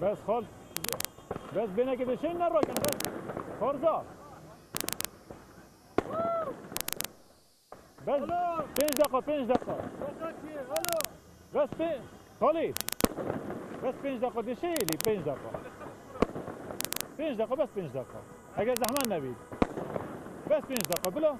بس خالص بس بينا كده شيلنا الراجل بس فرصة بس 5 دقيقة بس خالد بس 5 دقيقة دي شيلي 5 دقيقة 5 دقيقة بس 5 دقيقة اگر زحمت نبید بس 5 دقيقة بلا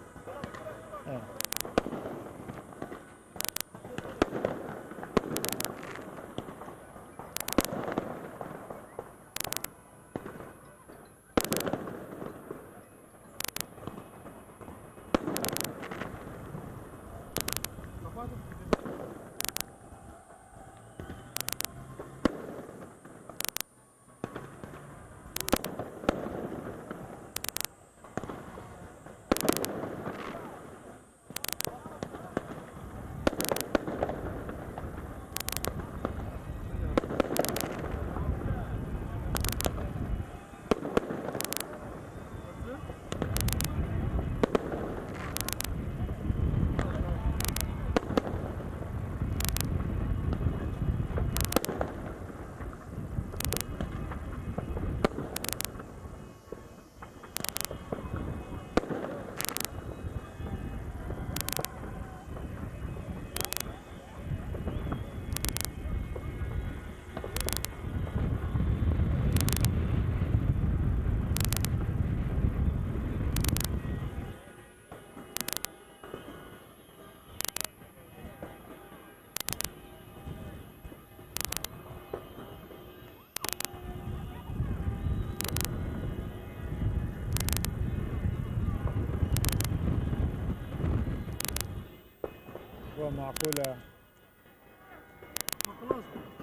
معقولة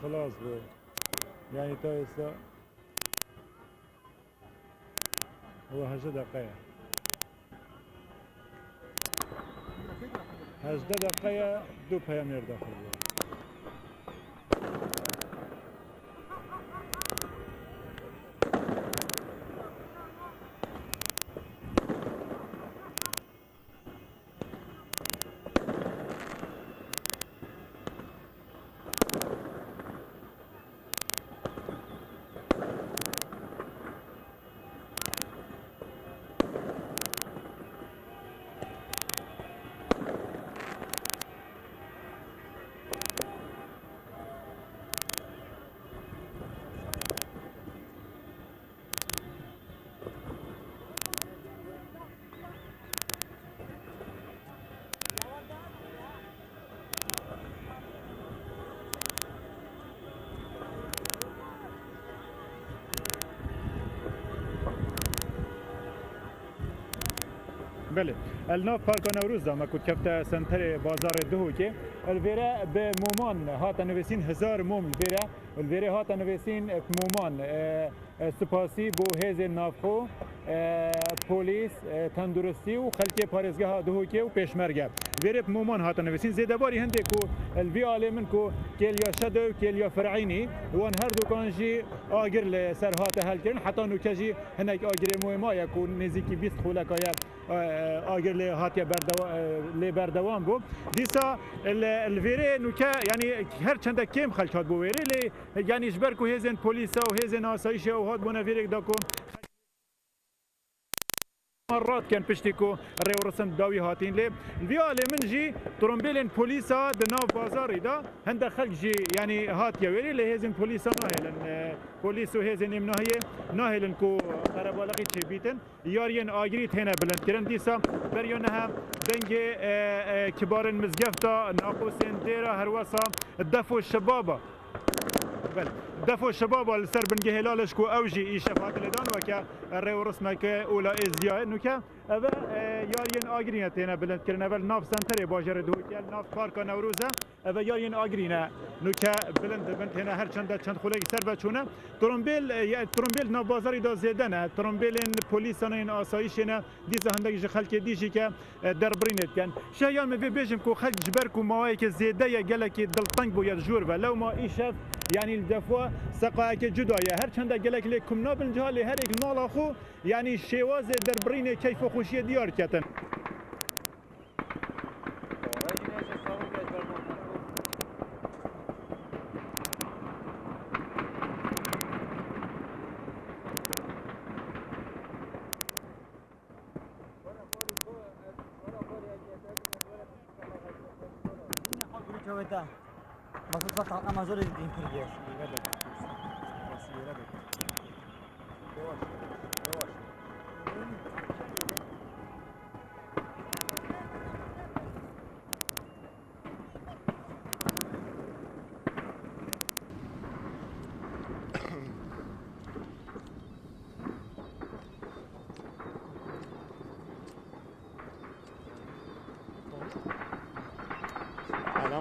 خلاص بو يعني تو هسه هو 8 دقيقة 8 دقيقة دو بيامير داخل بله الناف پارک نوروز دا ما کود کفته سنتر بازار دهوکه الویره به مومان هات نویسین 1000 موم الویره الویره هات نویسین مومان سپاسی بو هیز نافخو پلیس تندرستی و خلک پارزگاه دهوکه و پیشمرگه ویره مومان هات نویسین زیده باری هنده کو الوی عالمن کو کلیا شدو کلیا فرعینی وان هر دو کانجی آگر لسر هات هل کرن حتی نوکجی هنک آگر مویما یکو نزیکی 20 خولکایر آگر لی هاتیا بردوام بو دیسا الویره نوکه یعنی هر چند کم خلکات بو ویره لی یعنی جبر کو هزن پلیسا و هزن آسایش و هات بونا ویره داکو مرات كان بشتكو الريورسن داوي هاتين لي الفيالي من جي ترومبيلين بوليسا دناف بازاري دا هند خلق جي يعني هات يويلي لي هيزن بوليسا ناهلن بوليسو هيزن امناهيه ناهلن كو قربالغي تشبيتن يارين اجريت هنا بلند كرن ديسا بريونها دنج كبار المزقفتا ناقوسين ديرا هروسا الدفو الشبابه بله دفع الشباب والسر بن هلالش کو اوجی ای شفاعت لدان و که رئیس مکه اولا ازیای نوکه و یارین آگرینه تینا بلند کردن اول ناف سنتر باجر دوکیل ناف پارک نوروزه و یارین آگرینه نوکه بلند بند هنا هر چند خلق سر بچونه ترومبیل ناف بازاری دا زیده نه ترومبیلین پلیسان این آسایشینه دیزه هندگی خلک دیجی که در برینت کن شایان می بیشم کو خلک جبر کو ماهی که زیده یا گلکی دلتنگ باید جور و لو ما ایشف يعني الدفوع سقاك جدايا هر چند گلك لكم نابن جهال هر اك مال اخو يعني شواز دربرين كيف خوشيه ديار كتن ويتا ما تطلع أما زول يدين كرديش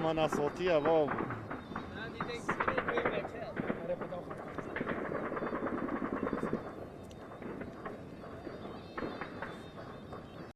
علامة صوتية واو